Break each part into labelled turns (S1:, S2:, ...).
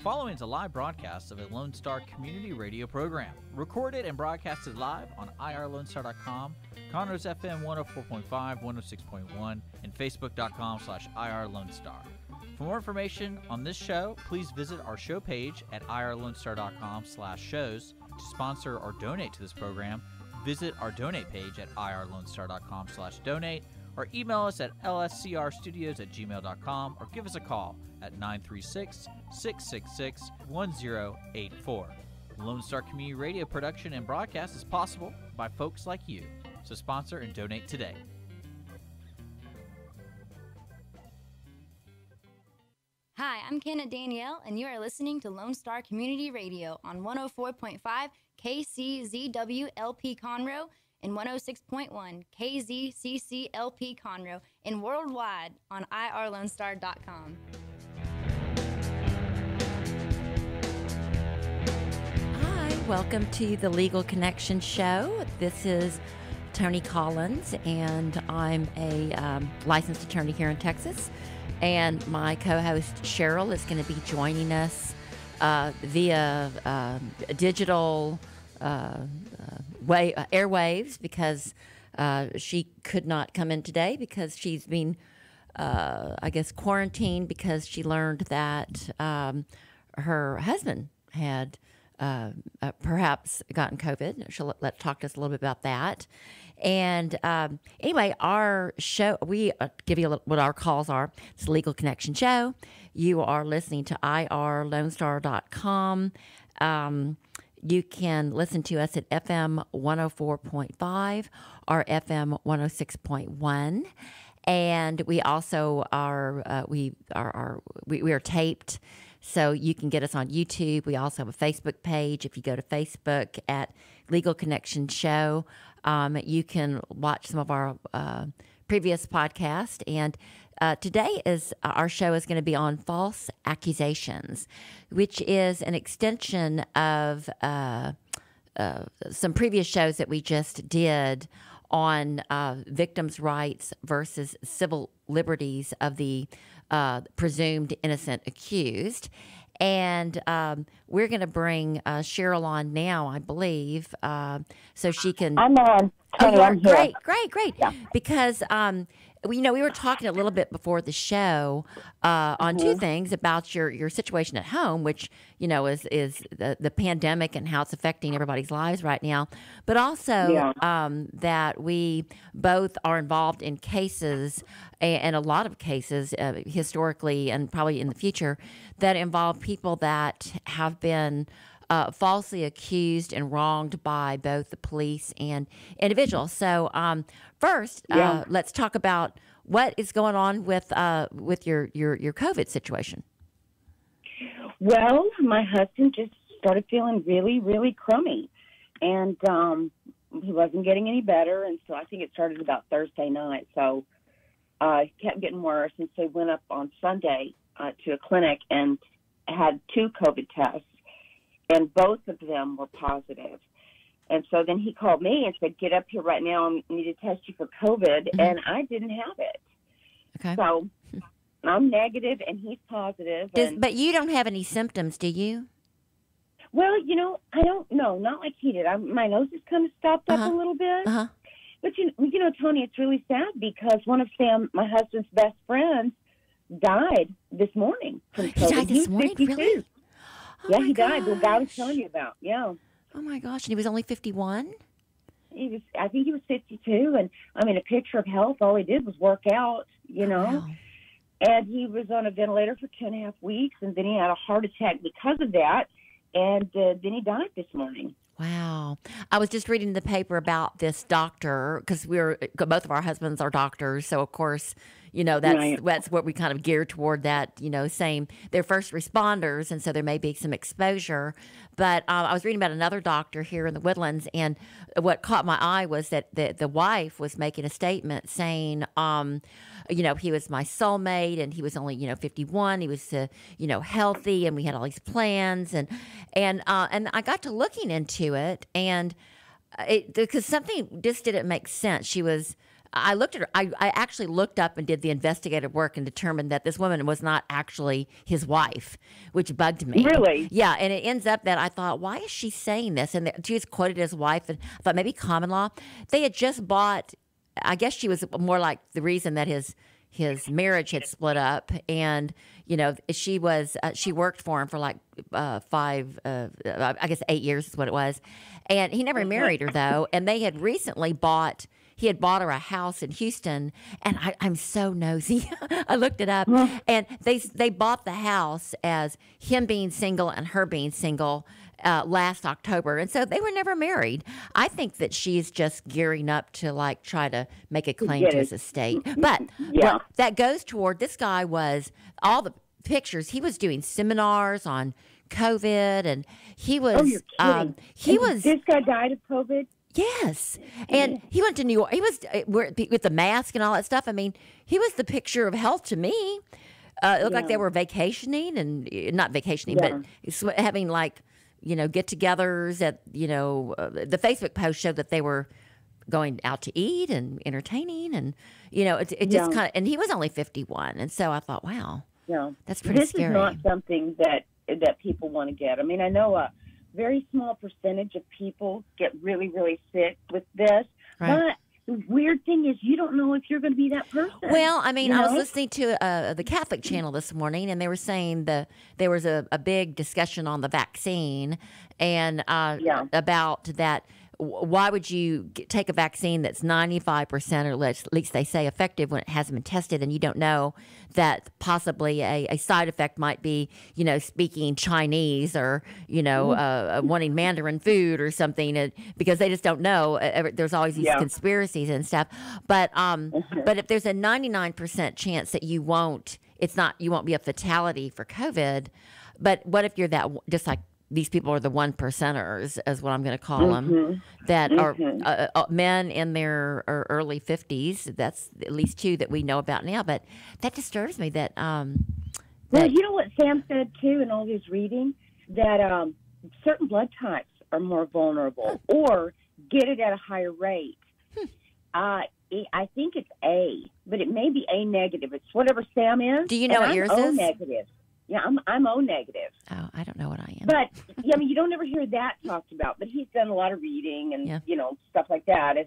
S1: following is a live broadcast of a Lone Star community radio program, recorded and broadcasted live on irlonestar.com, Conroe's FM 104.5, 106.1, and facebook.com/irlonestar. For more information on this show, please visit our show page at irlonestar.com/shows. To sponsor or donate to this program, visit our donate page at irlonestar.com/donate, or email us at lscrstudios@gmail.com, or give us a call at 936-666-1084. Lone Star Community Radio production and broadcast is possible by folks like you. So sponsor and donate today.
S2: Hi, I'm Kenna Danielle, and you are listening to Lone Star Community Radio on 104.5 KCZWLP Conroe and 106.1 KZCCLP Conroe, and worldwide on irlonestar.com.
S3: Hi, welcome to the Legal Connection Show. This is Tony Collins, and I'm a licensed attorney here in Texas. And my co-host Cheryl is going to be joining us via digital airwaves, because she could not come in today because she's been, quarantined, because she learned that her husband had perhaps gotten COVID. She'll talk to us a little bit about that. And anyway, our show, we give you what our calls are. It's the Legal Connection Show. You are listening to irlonestar.com. You can listen to us at FM 104.5 or FM 106.1. And we also are we are taped, so you can get us on YouTube. We also have a Facebook page. If you go to Facebook at Legal Connection Show, you can watch some of our previous podcasts. And today our show is going to be on false accusations, which is an extension of some previous shows that we just did on victims' rights versus civil liberties of the presumed innocent accused. And we're going to bring Cheryl on now, I believe, so she can...
S4: I'm on. Tony, I'm here.
S3: Great. Yeah. Because, we were talking a little bit before the show on two things about your situation at home, which, is the pandemic and how it's affecting everybody's lives right now. But also that we both are involved in cases, and a lot of cases historically and probably in the future, that involve people that have been falsely accused and wronged by both the police and individuals. So first, let's talk about what is going on with your COVID situation.
S4: Well, my husband just started feeling really, really crummy, and he wasn't getting any better, and so I think it started about Thursday night. So it kept getting worse, and so he went up on Sunday to a clinic and had 2 COVID tests, and both of them were positive. And so then he called me and said, "Get up here right now. I need to test you for COVID." And I didn't have it.
S3: Okay.
S4: So I'm negative and he's positive.
S3: But you don't have any symptoms, do you?
S4: Well, I don't know. Not like he did. My nose is kind of stopped up a little bit. But, Tony, it's really sad because one of my husband's best friends, died this morning from COVID.
S3: He died this morning? Really?
S4: Yeah, he died. The guy I was telling you about. Yeah.
S3: Oh my gosh! And he was only 51.
S4: I think he was 52, and a picture of health. All he did was work out,
S3: Wow.
S4: And he was on a ventilator for 2.5 weeks, and then he had a heart attack because of that, and then he died this morning.
S3: Wow. I was just reading the paper about this doctor, because both of our husbands are doctors, so of course, that's what we kind of gear toward, that, same, they're first responders, and so there may be some exposure. But I was reading about another doctor here in the Woodlands, and what caught my eye was that the wife was making a statement saying, he was my soulmate, and he was only, 51. He was, healthy, and we had all these plans, and I got to looking into it, and because something just didn't make sense. She was I looked at her. I actually looked up and did the investigative work and determined that this woman was not actually his wife, which bugged me.
S4: Really?
S3: Yeah, and it ends up that I thought, why is she saying this? And she was quoted as wife, and I thought maybe common law. They had just bought. I guess she was more like the reason that his marriage had split up, and she worked for him for like 8 years is what it was, and he never married her though. And they had recently bought. He had bought her a house in Houston, and I'm so nosy. I looked it up, and they bought the house as him being single and her being single last October, and so they were never married. I think that she's just gearing up to like try to make a claim to his estate. But that goes toward this guy was all the pictures. He was doing seminars on COVID, and he was.
S4: Oh, you're kidding. This guy died of COVID.
S3: Yes, and he went to New York. He was with the mask and all that stuff. I mean, he was the picture of health to me. It looked like they were vacationing and not vacationing, but having like get-togethers at the Facebook post showed that they were going out to eat and entertaining, and it just kind of. And he was only 51, and so I thought, wow, that's pretty scary.
S4: This is not something that people want to get. I mean, I know a very small percentage of people get really, really sick with this. Right. But the weird thing is you don't know if you're going to be that person.
S3: Well, I mean, I was listening to the Catholic channel this morning, and they were saying there was a big discussion on the vaccine and about that. Why would you take a vaccine that's 95% or less, at least they say, effective when it hasn't been tested, and you don't know that possibly a side effect might be, speaking Chinese or, wanting Mandarin food or something, because they just don't know. There's always these conspiracies and stuff. But if there's a 99% chance that you won't be a fatality for COVID, but what if you're that, just like these people are the 1%ers, is what I'm going to call them, that are men in their early 50s. That's at least two that we know about now. But that disturbs me that...
S4: well, you know what Sam said, too, in all his reading? That certain blood types are more vulnerable or get it at a higher rate. I think it's A, but it may be A negative. It's whatever Sam is.
S3: Do you know what yours is?
S4: O negative. Yeah, I'm O negative.
S3: Oh, I don't know what I am.
S4: But I mean, you don't ever hear that talked about. But he's done a lot of reading and stuff like that as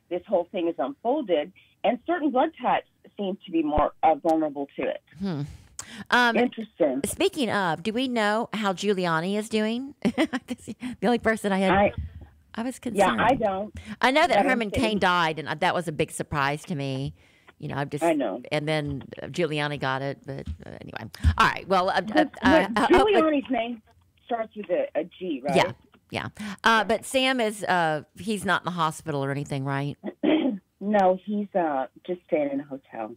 S4: this whole thing is unfolded. And certain blood types seem to be more vulnerable to it. Interesting.
S3: Speaking of, do we know how Giuliani is doing? The only person I was concerned.
S4: Yeah, I don't.
S3: I know that Herman Cain died, and that was a big surprise to me. I know. And then Giuliani got it, but anyway. All right. Well,
S4: Giuliani's name starts with a G, right?
S3: Yeah. But Sam is he's not in the hospital or anything, right?
S4: No, he's just staying in a hotel.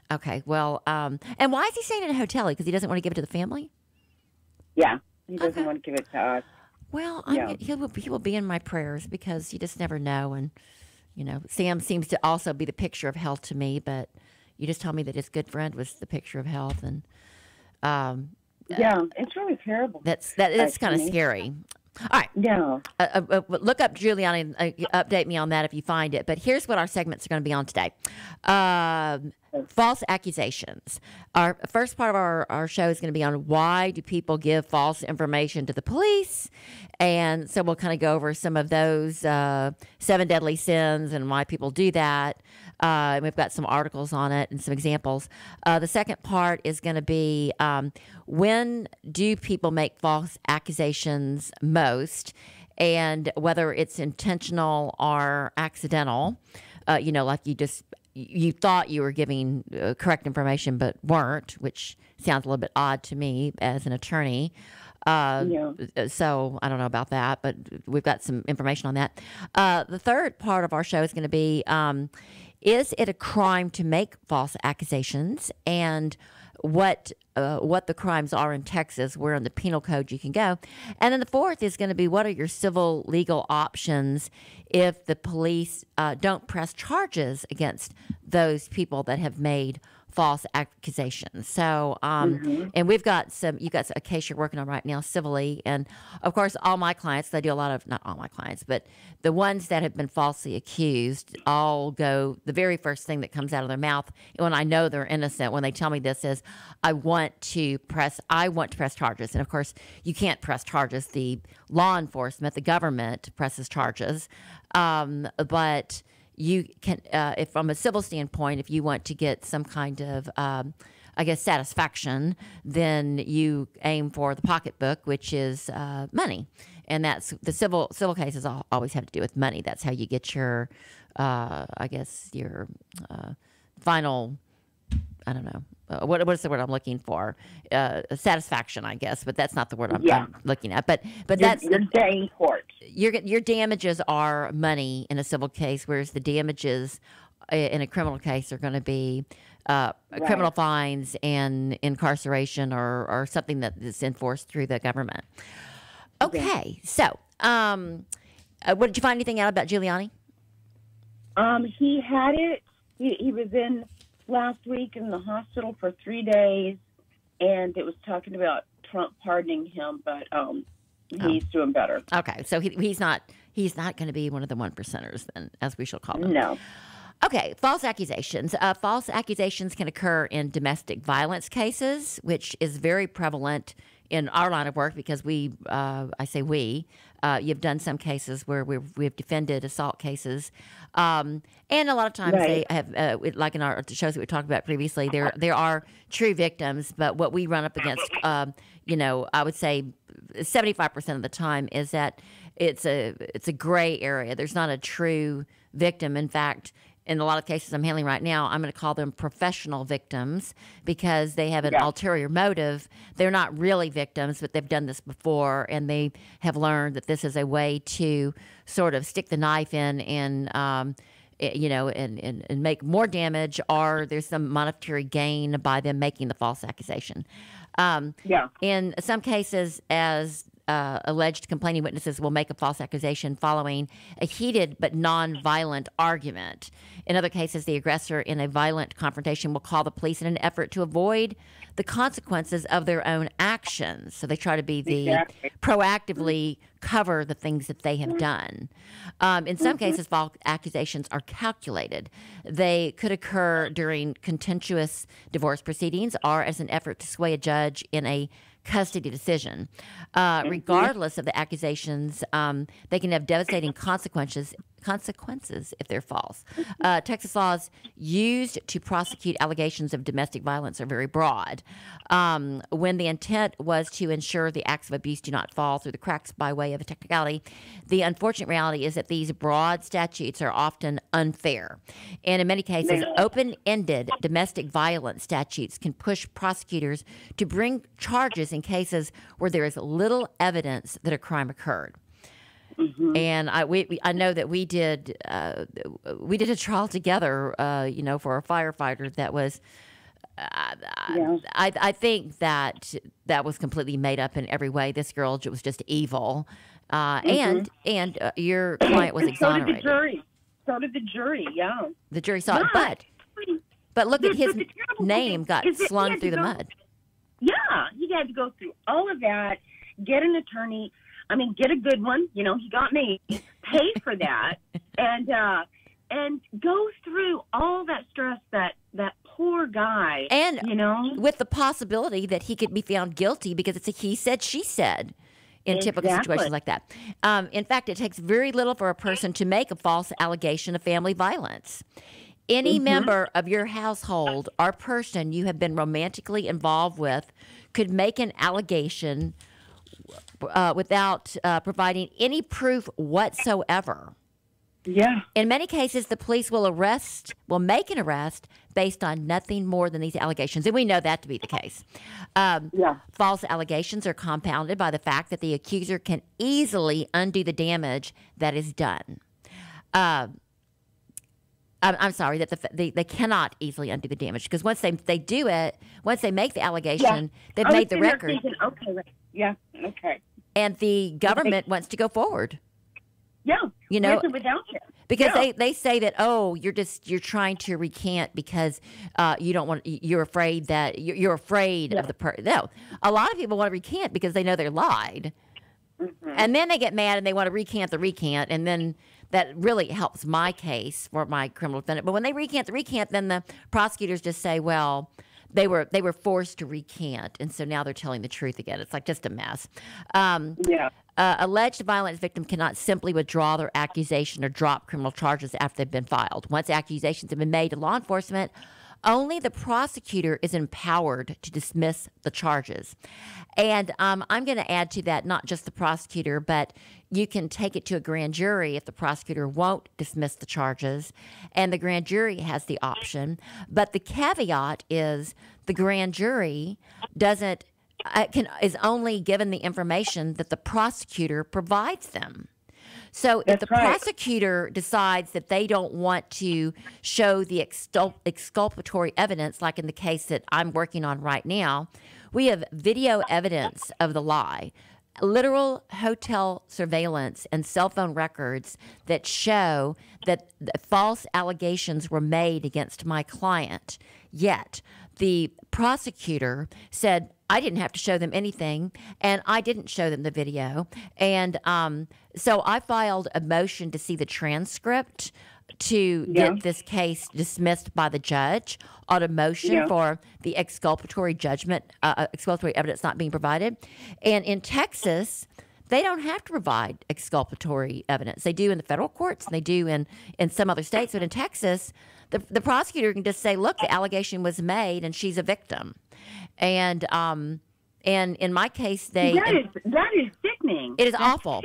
S3: Okay. Well, and why is he staying in a hotel? Because he doesn't want to give it to the family?
S4: Yeah, he doesn't want to give it to us.
S3: Well, he will be in my prayers because you just never know, and. Sam seems to also be the picture of health to me, but you just told me that his good friend was the picture of health, and
S4: it's really terrible.
S3: That's kind of scary. All right.
S4: Yeah.
S3: Look up Giuliani and update me on that if you find it. But here's what our segments are going to be on today. False accusations. Our first part of our show is going to be on why do people give false information to the police. And so we'll kind of go over some of those 7 deadly sins and why people do that. We've got some articles on it and some examples. The second part is going to be when do people make false accusations most, and whether it's intentional or accidental. Like you thought you were giving correct information but weren't, which sounds a little bit odd to me as an attorney. So I don't know about that, but we've got some information on that. The third part of our show is going to be, is it a crime to make false accusations, and what the crimes are in Texas, where in the Penal Code you can go. And then the fourth is going to be, what are your civil legal options if the police don't press charges against those people that have made false accusations. So, and you got a case you're working on right now civilly. And of course, all my clients, they do a lot of, not all my clients, but the ones that have been falsely accused all go, the very first thing that comes out of their mouth when I know they're innocent, when they tell me this is, I want to press charges. And of course, you can't press charges. The law enforcement, the government presses charges. But you can, if from a civil standpoint, if you want to get some kind of, satisfaction, then you aim for the pocketbook, which is money, and that's the civil cases always have to do with money. That's how you get your, your final. I don't know. What's the word I'm looking for? Satisfaction, I guess, but that's not the word I'm looking at. But that's
S4: your day in court.
S3: Your damages are money in a civil case, whereas the damages in a criminal case are going to be criminal fines and incarceration or something that is enforced through the government. Okay, so what did you find anything out about Giuliani?
S4: He had it. He was in last week in the hospital for 3 days, and it was talking about Trump pardoning him, but he's doing better.
S3: Okay, so he's not going to be one of the 1%ers then, as we shall call them.
S4: No.
S3: Okay, false accusations. False accusations can occur in domestic violence cases, which is very prevalent in our line of work because you've done some cases where we've defended assault cases. And a lot of times they have, like in our shows that we talked about previously, there are true victims, but what we run up against, I would say 75% of the time is that it's a gray area. There's not a true victim. In fact, in a lot of cases I'm handling right now, I'm going to call them professional victims because they have an ulterior motive. They're not really victims, but they've done this before, and they have learned that this is a way to sort of stick the knife in and make more damage, or there's some monetary gain by them making the false accusation. In some cases, as alleged complaining witnesses will make a false accusation following a heated but non-violent argument. In other cases, the aggressor in a violent confrontation will call the police in an effort to avoid the consequences of their own actions. So they try to be proactively cover the things that they have done. In some cases, false accusations are calculated. They could occur during contentious divorce proceedings or as an effort to sway a judge in a custody decision. Regardless of the accusations, they can have devastating consequences if they're false. Texas laws used to prosecute allegations of domestic violence are very broad. When the intent was to ensure the acts of abuse do not fall through the cracks by way of a technicality, the unfortunate reality is that these broad statutes are often unfair. And in many cases, open-ended domestic violence statutes can push prosecutors to bring charges in cases where there is little evidence that a crime occurred. And I know that we did a trial together, for a firefighter that was. I think that was completely made up in every way. This girl was just evil, and your client was exonerated.
S4: So did the jury. Yeah.
S3: The jury saw it, but look at his name got slung through the mud.
S4: Yeah, he had to go through all of that, get an attorney. I mean, get a good one. He got me. Pay for that, and go through all that stress that poor guy.
S3: And with the possibility that he could be found guilty because it's a he said, she said in typical situations like that. In fact, it takes very little for a person to make a false allegation of family violence. Any member of your household or person you have been romantically involved with could make an allegation without providing any proof whatsoever.
S4: Yeah.
S3: In many cases, the police will make an arrest based on nothing more than these allegations, and we know that to be the case. False allegations are compounded by the fact that the accuser can easily undo the damage that is done. I'm sorry, that they cannot easily undo the damage because once they do it, once they make the allegation, they've made the record.
S4: Thinking, okay, right. Yeah, okay.
S3: And the government wants to go forward.
S4: Yeah,
S3: with
S4: or without you.
S3: Because they say that, oh, you're trying to recant because you're afraid that you're afraid of the person. No, a lot of people want to recant because they know they're lied, and then they get mad and they want to recant the recant, and then that really helps my case for my criminal defendant. But when they recant the recant, then the prosecutors just say, well, they were forced to recant, and so now they're telling the truth again. It's like just a mess. Alleged violence victim cannot simply withdraw their accusation or drop criminal charges after they've been filed. Once accusations have been made to law enforcement, only the prosecutor is empowered to dismiss the charges. And I'm going to add to that, not just the prosecutor, but you can take it to a grand jury if the prosecutor won't dismiss the charges, and the grand jury has the option. But the caveat is the grand jury is only given the information that the prosecutor provides them. So if the prosecutor decides that they don't want to show the exculpatory evidence, like in the case that I'm working on right now, we have video evidence of the lie, literal hotel surveillance and cell phone records that show that false allegations were made against my client. Yet the prosecutor said, I didn't have to show them anything, and I didn't show them the video. And so I filed a motion to see the transcript to get this case dismissed by the judge on a motion for the exculpatory judgment, exculpatory evidence not being provided. And in Texas, they don't have to provide exculpatory evidence. They do in the federal courts, and they do in some other states. But in Texas, the prosecutor can just say, look, the allegation was made, and she's a victim. And in my case,
S4: that is sickening.
S3: It is awful.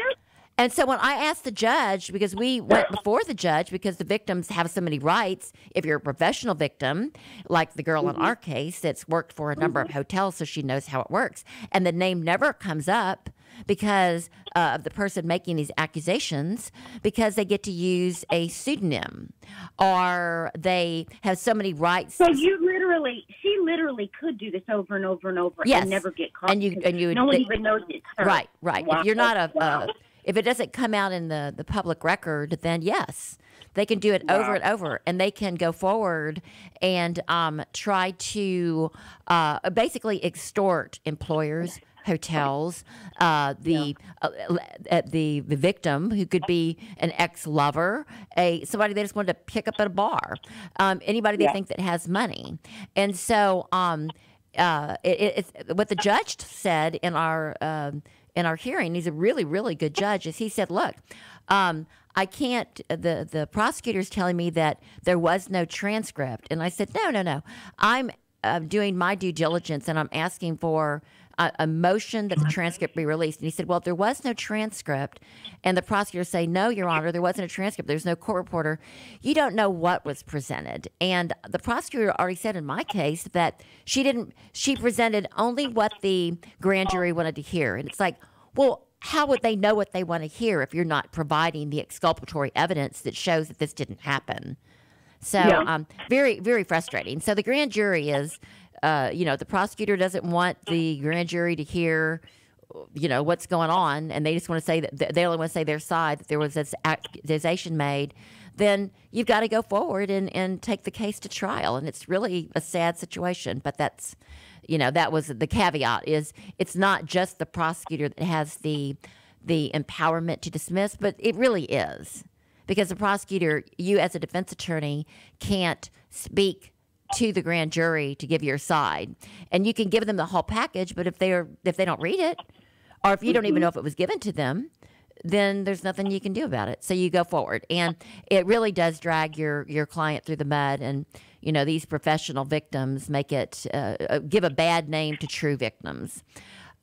S3: And so when I asked the judge, because we went before the judge, because the victims have so many rights, if you're a professional victim, like the girl in our case that's worked for a number of hotels, so she knows how it works, and the name never comes up because of the person making these accusations, because they get to use a pseudonym, or they have so many rights.
S4: So she literally could do this over and over and over and never get caught.
S3: And
S4: no one even knows it's her.
S3: Right.
S4: Wow.
S3: If you're not if it doesn't come out in the public record, then yes, they can do it over and over, and they can go forward and try to basically extort employers, hotels, the victim, who could be an ex-lover, somebody they just wanted to pick up at a bar, anybody they think that has money. And so it's what the judge said in our hearing. He's a really, really good judge. Is he said, look, I can't, the prosecutor's telling me that there was no transcript. And I said, no. I'm doing my due diligence, and I'm asking for a motion that the transcript be released. And he said, well, if there was no transcript, and the prosecutor say, no, Your Honor, there wasn't a transcript, there's no court reporter, you don't know what was presented. And the prosecutor already said in my case that she presented only what the grand jury wanted to hear. And it's like, well, how would they know what they want to hear if you're not providing the exculpatory evidence that shows that this didn't happen? So very, very frustrating. So the grand jury is, the prosecutor doesn't want the grand jury to hear, what's going on, and they just want to say that they only want to say their side, that there was this accusation made. Then you've got to go forward and take the case to trial, and it's really a sad situation. But that's, that was the caveat, is it's not just the prosecutor that has the empowerment to dismiss, but it really is. Because the prosecutor, you as a defense attorney, can't speak to the grand jury to give your side. And you can give them the whole package, but if they don't read it, or if you don't even know if it was given to them, then there's nothing you can do about it. So you go forward. And it really does drag your client through the mud. And, these professional victims make it, give a bad name to true victims.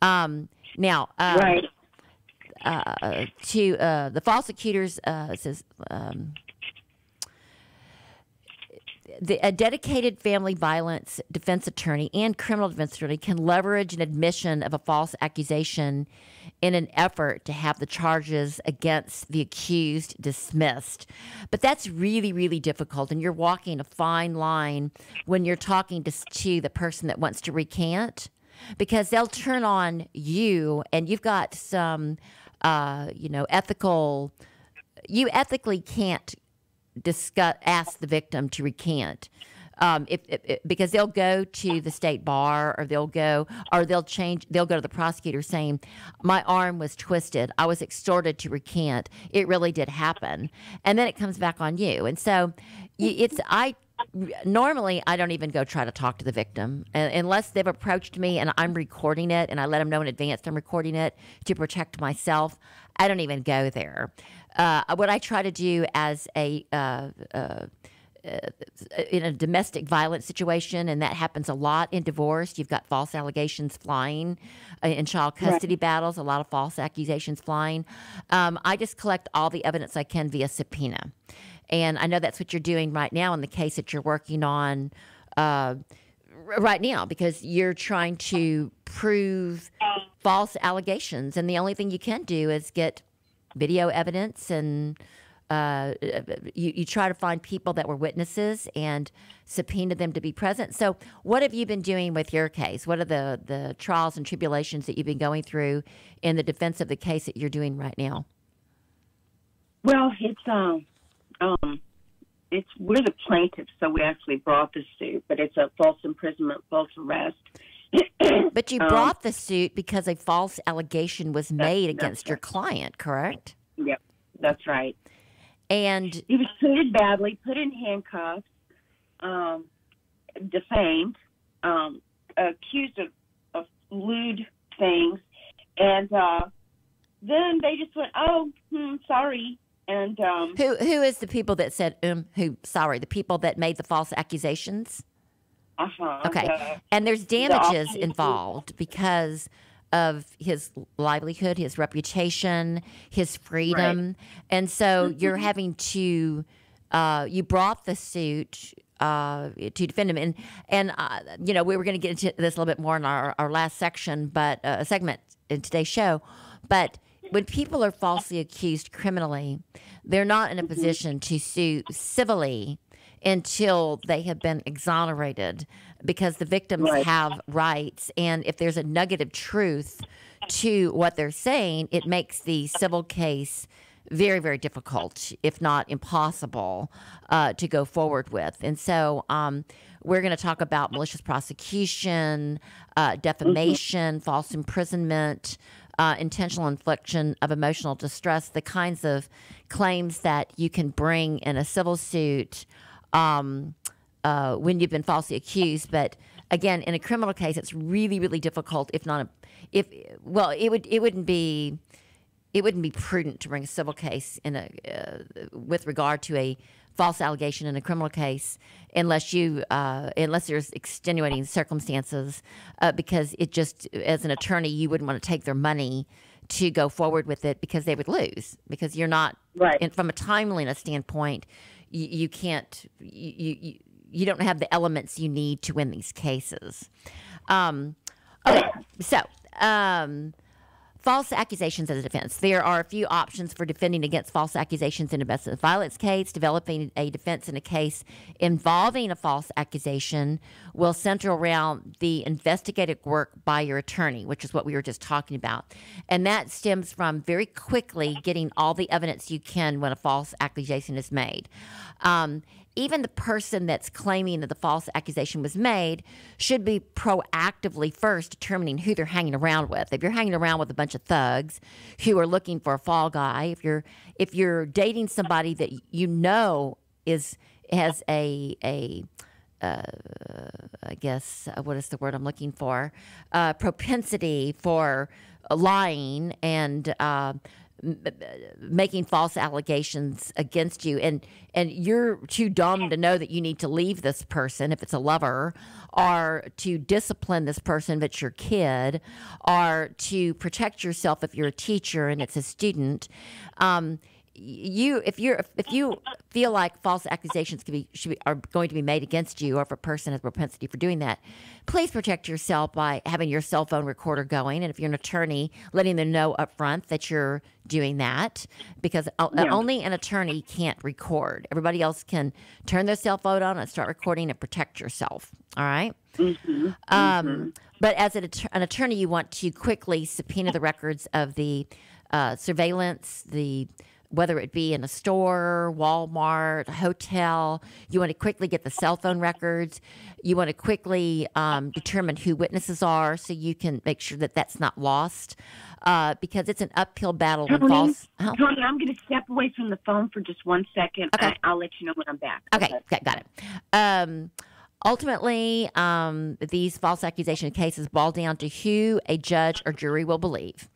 S4: Right.
S3: To the prosecutors says a dedicated family violence defense attorney and criminal defense attorney can leverage an admission of a false accusation in an effort to have the charges against the accused dismissed. But that's really, really difficult, and you're walking a fine line when you're talking to the person that wants to recant, because they'll turn on you, and you've got some, you ethically can't ask the victim to recant. Because they'll go to the state bar, or they'll go to the prosecutor saying, my arm was twisted, I was extorted to recant, it really did happen, and then it comes back on you. And so normally I don't even go try to talk to the victim unless they've approached me and I'm recording it, and I let them know in advance I'm recording it to protect myself. I don't even go there. What I try to do as in a domestic violence situation, and that happens a lot in divorce. You've got false allegations flying in child custody battles, a lot of false accusations flying. I just collect all the evidence I can via subpoena. And I know that's what you're doing right now in the case that you're working on right now, because you're trying to prove false allegations. And the only thing you can do is get video evidence, and you try to find people that were witnesses and subpoena them to be present. So what have you been doing with your case? What are the trials and tribulations that you've been going through in the defense of the case that you're doing right now?
S4: Well, we're the plaintiffs, so we actually brought the suit, but it's a false imprisonment, false arrest.
S3: But you brought the suit because a false allegation was made against your client, correct?
S4: Yep, that's right.
S3: And
S4: he was treated badly, put in handcuffs, defamed, accused of lewd things, and then they just went, sorry. And
S3: who is the people that said sorry? The people that made the false accusations? Okay. And there's damages involved because of his livelihood, his reputation, his freedom. Right. And so you're having to, you brought the suit to defend him. And we were going to get into this a little bit more in our last section, but a segment in today's show. But when people are falsely accused criminally, they're not in a position to sue civilly until they have been exonerated, because the victims have rights. And if there's a nugget of truth to what they're saying, it makes the civil case very, very difficult, if not impossible, to go forward with. And so we're going to talk about malicious prosecution, defamation, false imprisonment, intentional infliction of emotional distress, the kinds of claims that you can bring in a civil suit when you've been falsely accused. But again, in a criminal case, it's really, really difficult. It wouldn't be prudent to bring a civil case with regard to a false allegation in a criminal case unless there's extenuating circumstances, because it just, as an attorney, you wouldn't want to take their money to go forward with it, because they would lose, because you're not and from a timeliness standpoint, you can't, you don't have the elements you need to win these cases. Okay, so false accusations as a defense. There are a few options for defending against false accusations in a domestic violence case. Developing a defense in a case involving a false accusation will center around the investigative work by your attorney, which is what we were just talking about. And that stems from very quickly getting all the evidence you can when a false accusation is made. Even the person that's claiming that the false accusation was made should be proactively first determining who they're hanging around with. If you're hanging around with a bunch of thugs who are looking for a fall guy, if you're dating somebody that you know has I guess what is the word I'm looking for? Propensity for lying and making false allegations against you, and you're too dumb to know that you need to leave this person if it's a lover, or to discipline this person if it's your kid, or to protect yourself if you're a teacher and it's a student. If you feel like false accusations are going to be made against you, or if a person has a propensity for doing that, please protect yourself by having your cell phone recorder going, and if you're an attorney, letting them know up front that you're doing that, because only an attorney can't record. Everybody else can turn their cell phone on and start recording and protect yourself. All right. But as an attorney, you want to quickly subpoena the records of the surveillance, the whether it be in a store, Walmart, a hotel. You want to quickly get the cell phone records. You want to quickly determine who witnesses are so you can make sure that that's not lost, because it's an uphill battle.
S4: Tony, Tony, I'm going to step away from the phone for just 1 second.
S3: Okay.
S4: I'll let you know when I'm back.
S3: Okay, got it. Ultimately, these false accusation cases boil down to who a judge or jury will believe.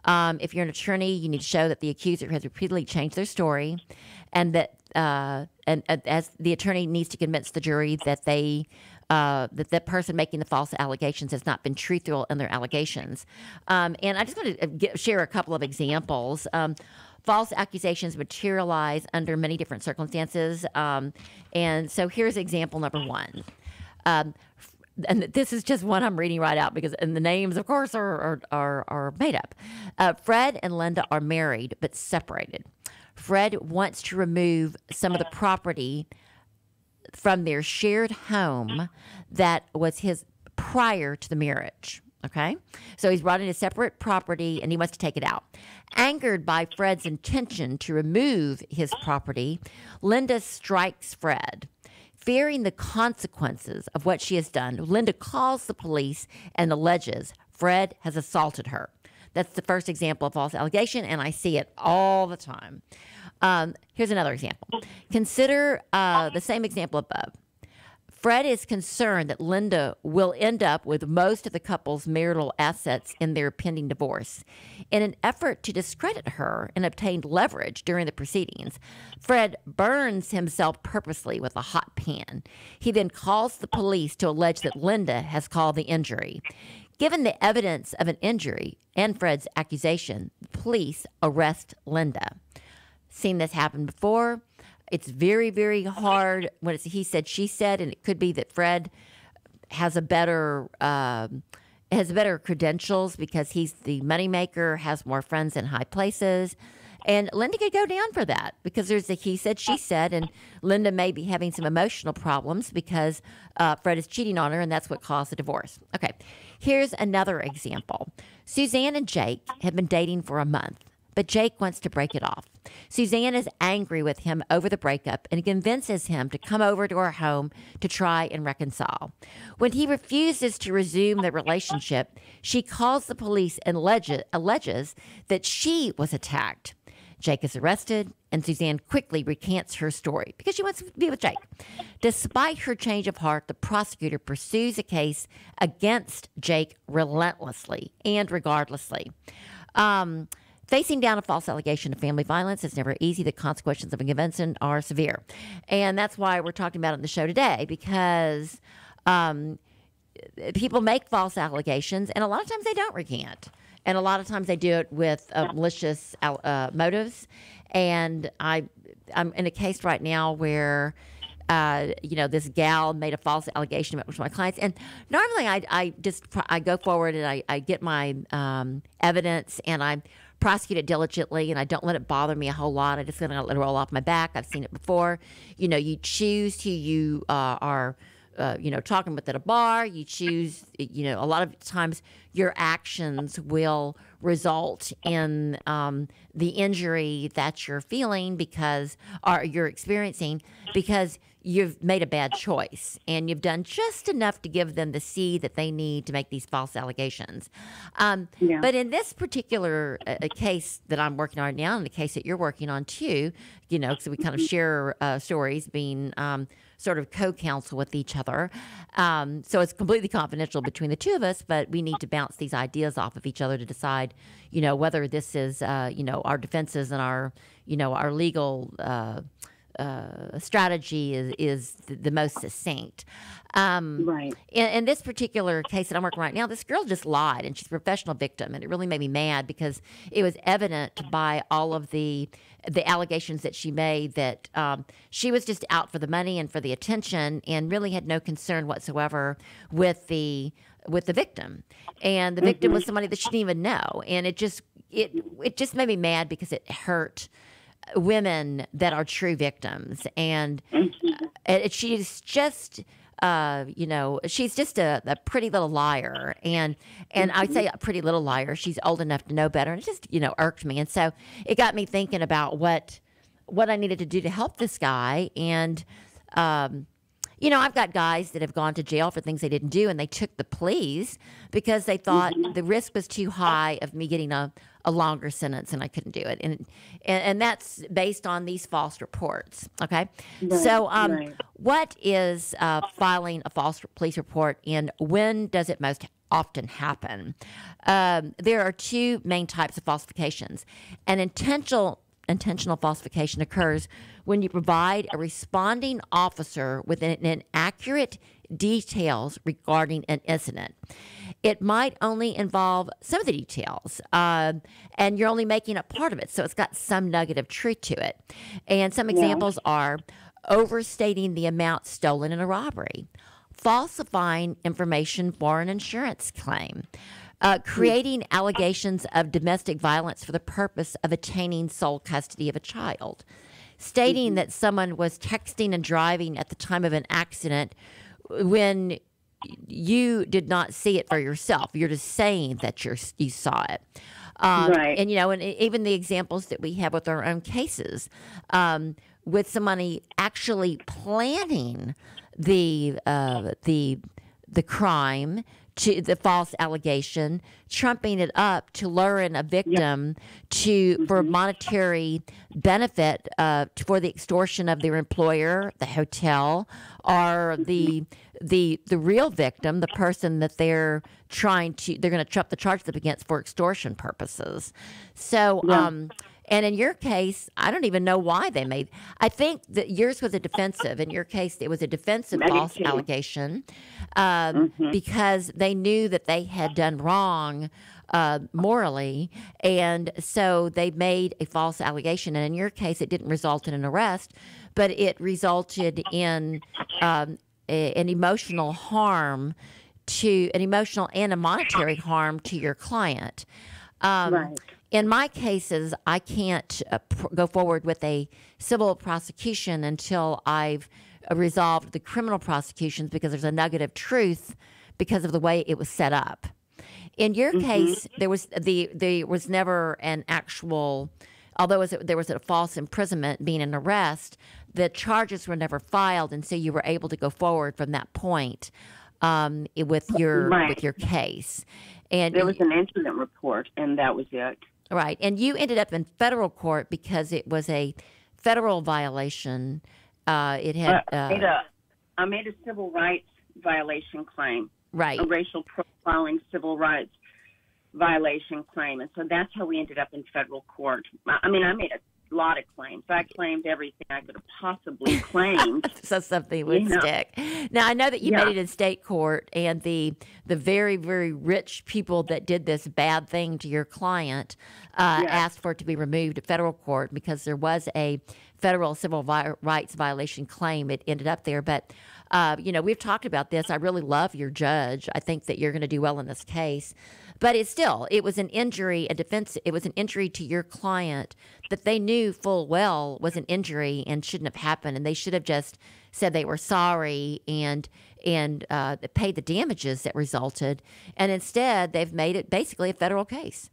S3: If you're an attorney, you need to show that the accuser has repeatedly changed their story, and that as the attorney needs to convince the jury that that person making the false allegations has not been truthful in their allegations. And I just want to share a couple of examples. False accusations materialize under many different circumstances. And so here's example number one. And this is just one I'm reading right out and the names, of course, are made up. Fred and Linda are married but separated. Fred wants to remove some of the property from their shared home that was his prior to the marriage. Okay? So he's brought in a separate property and he wants to take it out. Angered by Fred's intention to remove his property, Linda strikes Fred. Fearing the consequences of what she has done, Linda calls the police and alleges Fred has assaulted her. That's the first example of false allegation, and I see it all the time. Here's another example. Consider the same example above. Fred is concerned that Linda will end up with most of the couple's marital assets in their pending divorce. In an effort to discredit her and obtain leverage during the proceedings, Fred burns himself purposely with a hot pan. He then calls the police to allege that Linda has caused the injury. Given the evidence of an injury and Fred's accusation, the police arrest Linda. Seen this happen before. It's very, very hard when it's he said, she said, and it could be that Fred has a better credentials because he's the moneymaker, has more friends in high places. And Linda could go down for that because there's a he said, she said, and Linda may be having some emotional problems because Fred is cheating on her, and that's what caused the divorce. Okay, here's another example. Suzanne and Jake have been dating for a month, but Jake wants to break it off. Suzanne is angry with him over the breakup and convinces him to come over to her home to try and reconcile. When he refuses to resume the relationship, she calls the police and alleges that she was attacked. Jake is arrested, and Suzanne quickly recants her story because she wants to be with Jake. Despite her change of heart, the prosecutor pursues a case against Jake relentlessly and regardlessly. Facing down a false allegation of family violence is never easy. The consequences of a conviction are severe. And that's why we're talking about it on the show today, because people make false allegations, and a lot of times they don't recant. And a lot of times they do it with malicious motives. And I'm in a case right now where this gal made a false allegation about one of my clients. And normally I go forward and I get my evidence and I prosecute it diligently, and I don't let it bother me a whole lot. I just let it roll off my back. I've seen it before. You choose who you are, talking with at a bar. You choose, a lot of times your actions will result in the injury that you're feeling or you're experiencing because you've made a bad choice and you've done just enough to give them the seed that they need to make these false allegations. But in this particular case that I'm working on right now, and the case that you're working on too, so we kind of share stories, being sort of co-counsel with each other. So it's completely confidential between the two of us, but we need to bounce these ideas off of each other to decide, whether this is, our defenses and our legal strategy is the most succinct.
S4: Right.
S3: In this particular case that I'm working right now, this girl just lied, and she's a professional victim, and it really made me mad because it was evident by all of the allegations that she made that she was just out for the money and for the attention, and really had no concern whatsoever with the victim. And the victim was somebody that she didn't even know, and it just made me mad because it hurt women that are true victims. And she's just she's just a pretty little liar. And I say a pretty little liar. She's old enough to know better. And it just, irked me. And so it got me thinking about what I needed to do to help this guy. And, I've got guys that have gone to jail for things they didn't do, and they took the pleas because they thought the risk was too high of me getting a longer sentence, and I couldn't do it. And that's based on these false reports. Okay.
S4: Right,
S3: So,
S4: right.
S3: What is filing a false police report, and when does it most often happen? There are two main types of falsifications. An intentional falsification occurs when you provide a responding officer with inaccurate details regarding an incident. It might only involve some of the details, and you're only making up part of it, so it's got some negative truth to it. And some examples are overstating the amount stolen in a robbery, falsifying information for an insurance claim, creating allegations of domestic violence for the purpose of attaining sole custody of a child, stating that someone was texting and driving at the time of an accident when you did not see it for yourself. You're just saying that you saw it.
S4: Right.
S3: And, and even the examples that we have with our own cases, with somebody actually planning the crime, to the false allegation, trumping it up to lure in a victim for monetary benefit, for the extortion of their employer, the hotel, or the real victim, the person that they're going to trump the charges up against for extortion purposes. So, and in your case, I don't even know why they made. I think that yours was a defensive. In your case, it was a defensive false allegation, because they knew that they had done wrong morally, and so they made a false allegation. And in your case, it didn't result in an arrest, but it resulted in an emotional harm an emotional and a monetary harm to your client.
S4: Right.
S3: In my cases, I can't go forward with a civil prosecution until I've resolved the criminal prosecutions, because there's a negative truth because of the way it was set up. In your case, there was never an actual, although there was a false imprisonment being an arrest, the charges were never filed, and so you were able to go forward from that point with your case. And
S4: there was an incident report, and that was it.
S3: Right. And you ended up in federal court because it was a federal violation. It had
S4: I made a civil rights violation claim.
S3: Right.
S4: A racial profiling civil rights violation claim. And so that's how we ended up in federal court. I mean, I made a lot of claims. I claimed everything I could have possibly claimed.
S3: So something would stick. Now, I know that you made it in state court, and the very, very rich people that did this bad thing to your client asked for it to be removed at federal court because there was a federal civil rights violation claim. It ended up there. But, we've talked about this. I really love your judge. I think that you're going to do well in this case. But it was an injury, it was an injury to your client that they knew full well was an injury and shouldn't have happened. And they should have just said they were sorry and paid the damages that resulted. And instead, they've made it basically a federal case.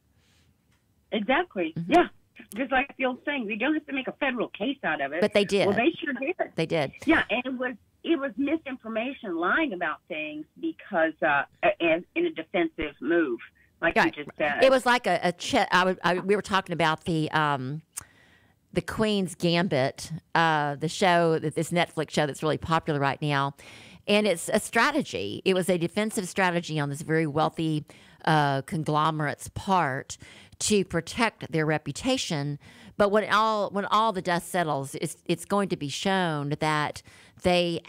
S4: Exactly. Yeah. Just like the old saying, they don't have to make a federal case out of it.
S3: But they did.
S4: Well, they sure did.
S3: They did.
S4: Yeah, and it was misinformation, lying about things because in a defensive move, like you just said.
S3: It was like we were talking about the Queens Gambit, the show, this Netflix show that's really popular right now, and it's a strategy. It was a defensive strategy on this very wealthy conglomerate's part to protect their reputation. But when all the dust settles, it's going to be shown that they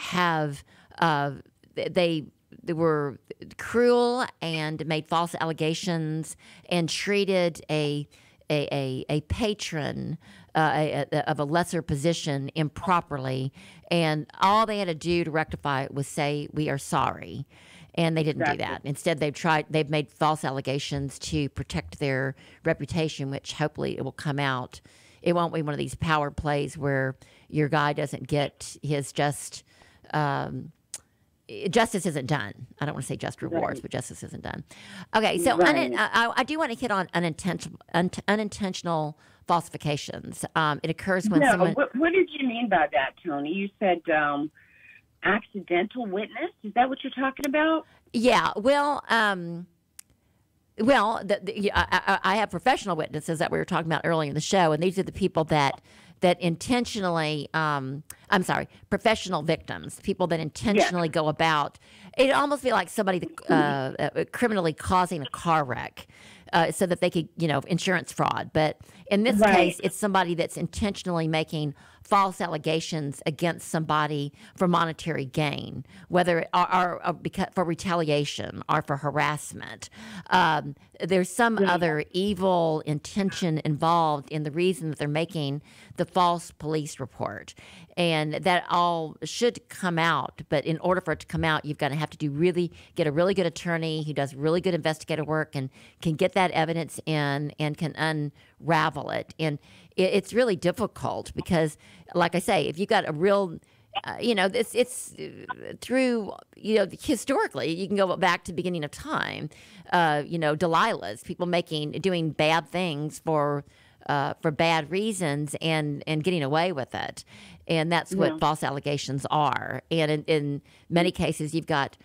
S3: were cruel and made false allegations and treated a patron of a lesser position improperly, and all they had to do to rectify it was say, "We are sorry." And they didn't do that. Instead, they've made false allegations to protect their reputation, which hopefully it will come out. It won't be one of these power plays where your guy doesn't get his just justice isn't done. I don't want to say just rewards, but justice isn't done. Okay, so I do want to hit on unintentional falsifications. It occurs when someone.
S4: What did you mean by that, Tony? You said accidental witness. Is that what you're talking about?
S3: Yeah. Well, I have professional witnesses that we were talking about earlier in the show, and these are the people that intentionally. Professional victims, people that intentionally go about. It almost feel like somebody criminally causing a car wreck. So that they could, insurance fraud. But in this case, it's somebody that's intentionally making false allegations against somebody for monetary gain, whether for retaliation or for harassment. There's some other evil intention involved in the reason that they're making the false police report. And that all should come out. But in order for it to come out, you've got to have to get a really good attorney who does really good investigative work and can get that evidence in and can unravel it. And it's really difficult because, like I say, if you've got a real it's through, historically, you can go back to the beginning of time, Delilah's, people doing bad things for bad reasons and getting away with it. And that's what false allegations are. And in many cases, you've got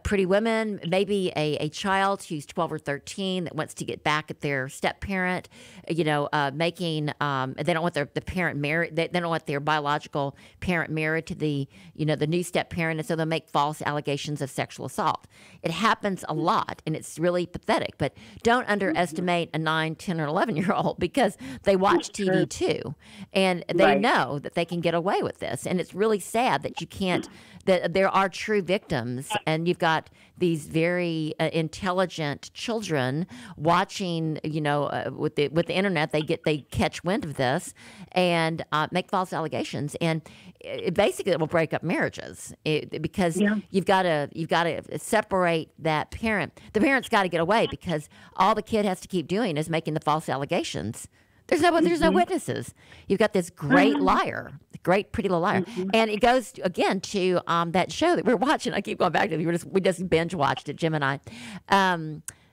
S3: pretty women, maybe a child who's 12 or 13 that wants to get back at their step parent, they don't want the parent married, they don't want their biological parent married to the new step parent, and so they'll make false allegations of sexual assault. It happens a lot, and it's really pathetic, but don't underestimate a 9, 10, or 11-year-old because they watch TV too, and they know that they can get away with this, and it's really sad that you can't, that there are true victims, and you've got these very intelligent children watching, with the internet, they catch wind of this and make false allegations, and it will break up marriages because you've got to separate that parent. The parent's got to get away because all the kid has to keep doing is making the false allegations. There's no witnesses. You've got this great liar, great pretty little liar, and it goes again to that show that we're watching. I keep going back to it. We just binge watched it, Jim and I.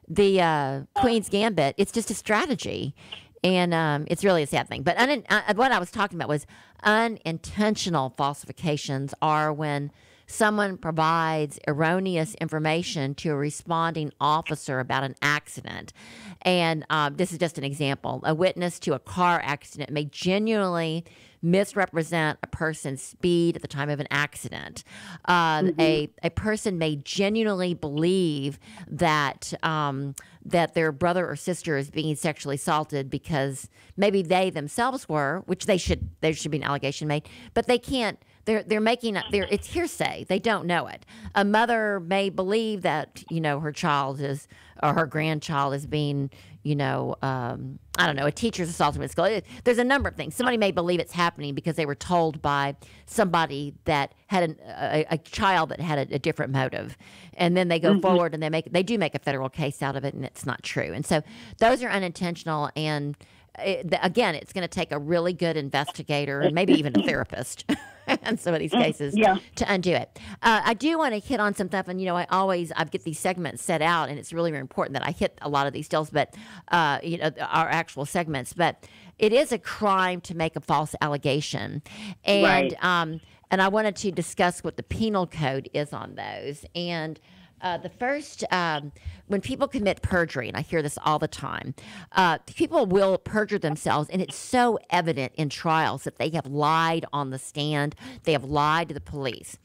S3: The Queens Gambit. It's just a strategy, and it's really a sad thing. But what I was talking about was unintentional falsifications are when someone provides erroneous information to a responding officer about an accident. And this is just an example. A witness to a car accident may genuinely misrepresent a person's speed at the time of an accident. A person may genuinely believe that that their brother or sister is being sexually assaulted because maybe they themselves were, which there should be an allegation made, but they can't. They're making up. It's hearsay. They don't know it. A mother may believe that her child is or her grandchild is being a teacher's assaulted at school. There's a number of things. Somebody may believe it's happening because they were told by somebody that had a child that had a different motive, and then they go forward and they do make a federal case out of it, and it's not true. And so those are unintentional and. Again, it's going to take a really good investigator and maybe even a therapist in some of these cases to undo it. I do want to hit on some stuff, and I get these segments set out, and it's really, really important that I hit a lot of these deals, but our actual segments. But it is a crime to make a false allegation, and I wanted to discuss what the Penal Code is on those. And the first, when people commit perjury, and I hear this all the time, people will perjure themselves, and it's so evident in trials that they have lied on the stand, they have lied to the police.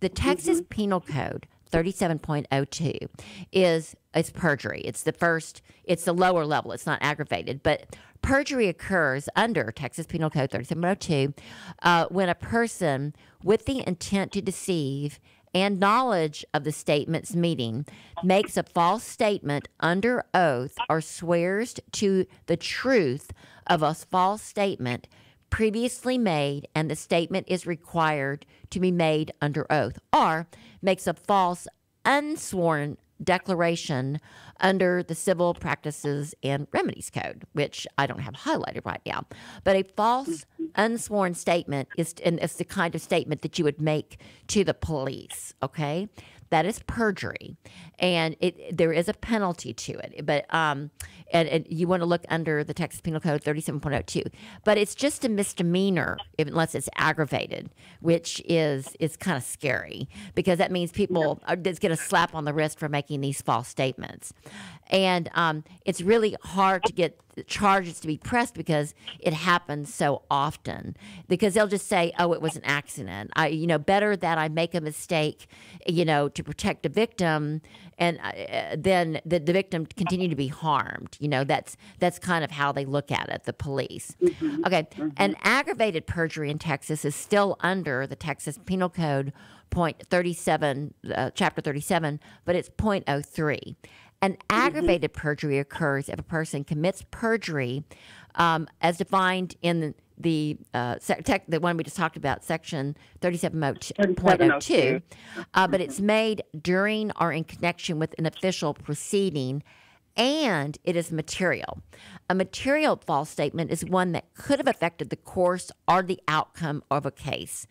S3: The Texas Penal Code 37.02 is perjury. It's the lower level. It's not aggravated, but perjury occurs under Texas Penal Code 37.02 when a person with the intent to deceive and knowledge of the statement's meaning makes a false statement under oath or swears to the truth of a false statement previously made, and the statement is required to be made under oath, or makes a false unsworn declaration under the Civil Practices and Remedies Code, which I don't have highlighted right now. But a false, unsworn statement and it's the kind of statement that you would make to the police, okay? That is perjury, and there is a penalty to it. But and you want to look under the Texas Penal Code 37.02. But it's just a misdemeanor unless it's aggravated, which is kind of scary because that means people just get a slap on the wrist for making these false statements. And it's really hard to get charges to be pressed because it happens so often. Because they'll just say, "Oh, it was an accident." Better that I make a mistake, to protect the victim, and then the victim continue to be harmed. That's kind of how they look at it, the police. Okay, and aggravated perjury in Texas is still under the Texas Penal Code Chapter 37, but it's .03. And aggravated perjury occurs if a person commits perjury as defined in the one we just talked about, Section 37.02, but it's made during or in connection with an official proceeding, and it is material. A material false statement is one that could have affected the course or the outcome of a case.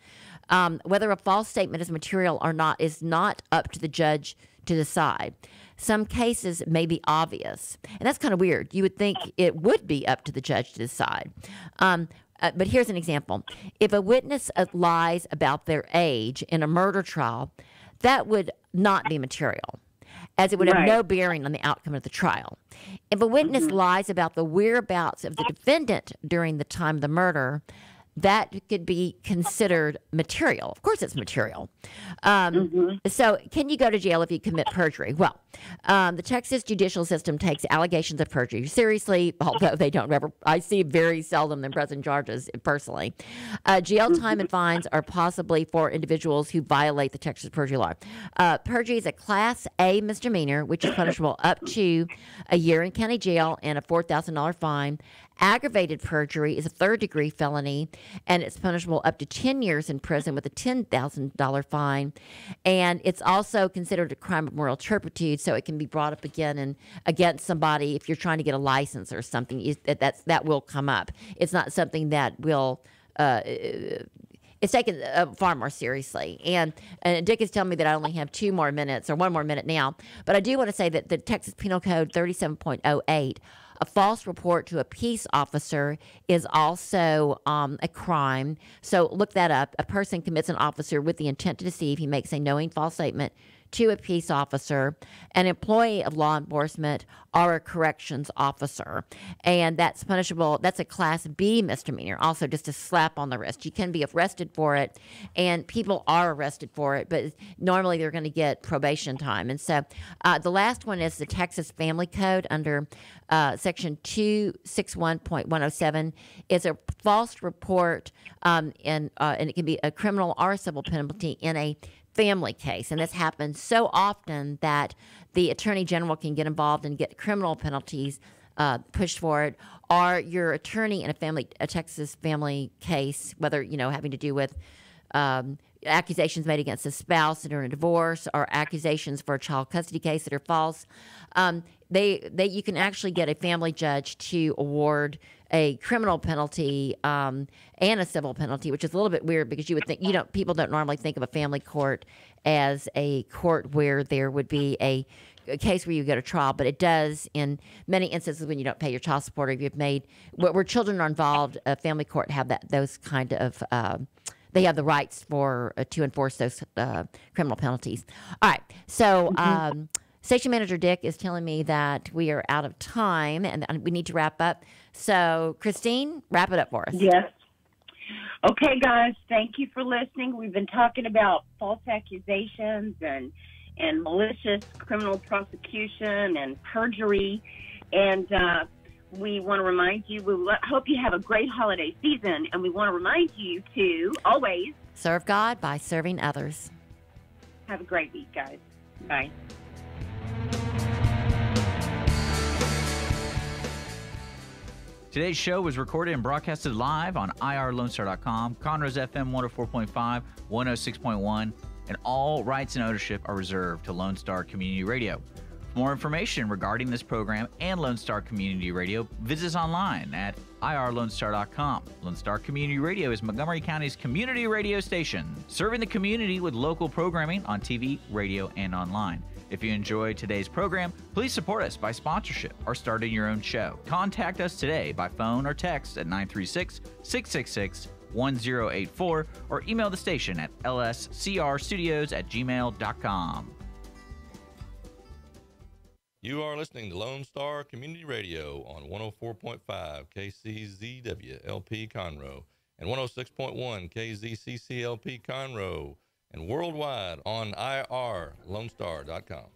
S3: Whether a false statement is material or not is not up to the judge to decide. Some cases may be obvious, and that's kind of weird. You would think it would be up to the judge to decide. But here's an example. If a witness lies about their age in a murder trial, that would not be material, as it would have no bearing on the outcome of the trial. If a witness lies about the whereabouts of the defendant during the time of the murder, that could be considered material. Of course it's material. So can you go to jail if you commit perjury? Well, the Texas judicial system takes allegations of perjury seriously, although they don't ever, I see very seldom them pressing charges personally. Jail time and fines are possibly for individuals who violate the Texas perjury law. Perjury is a Class A misdemeanor, which is punishable up to a year in county jail and a $4,000 fine. Aggravated perjury is a third-degree felony, and it's punishable up to 10 years in prison with a $10,000 fine. And it's also considered a crime of moral turpitude, so it can be brought up again and against somebody if you're trying to get a license or something. That will come up. It's not something that will it's taken far more seriously. And Dick is telling me that I only have 2 more minutes or 1 more minute now. But I do want to say that the Texas Penal Code 37.08, a false report to a peace officer is also a crime. So look that up. A person commits an officer with the intent to deceive. He makes a knowing false statement to a peace officer, an employee of law enforcement, or a corrections officer. And that's punishable. That's a Class B misdemeanor, also just a slap on the wrist. You can be arrested for it, and people are arrested for it, but normally they're going to get probation time. And so the last one is the Texas Family Code under Section 261.107. It's a false report, and it can be a criminal or a civil penalty in a family case. And this happens so often that the attorney general can get involved and get criminal penalties pushed for it, or your attorney in a Texas family case, whether, having to do with accusations made against a spouse during a divorce or accusations for a child custody case that are false. You can actually get a family judge to award a criminal penalty and a civil penalty, which is a little bit weird because you would think, people don't normally think of a family court as a court where there would be a case where you go to trial, but it does in many instances when you don't pay your child support or if you've made, where children are involved, a family court have those kind of, they have the rights to enforce those criminal penalties. All right, so Station Manager Dick is telling me that we are out of time and we need to wrap up. So, Christine, wrap it up for us.
S4: Yes. Okay, guys, thank you for listening. We've been talking about false accusations and malicious criminal prosecution and perjury. And we want to remind you, we hope you have a great holiday season. And we want to remind you to always
S3: serve God by serving others.
S4: Have a great week, guys. Bye.
S1: Today's show was recorded and broadcasted live on irlonestar.com, Conroe's FM 104.5, 106.1, and all rights and ownership are reserved to Lone Star Community Radio. For more information regarding this program and Lone Star Community Radio, visit us online at irlonestar.com. Lone Star Community Radio is Montgomery County's community radio station, serving the community with local programming on TV, radio, and online. If you enjoyed today's program, please support us by sponsorship or starting your own show. Contact us today by phone or text at 936-666-1084 or email the station at lscrstudios@gmail.com.
S5: You are listening to Lone Star Community Radio on 104.5 KCZW LP Conroe and 106.1 KZCCLP Conroe, and worldwide on irlonestar.com.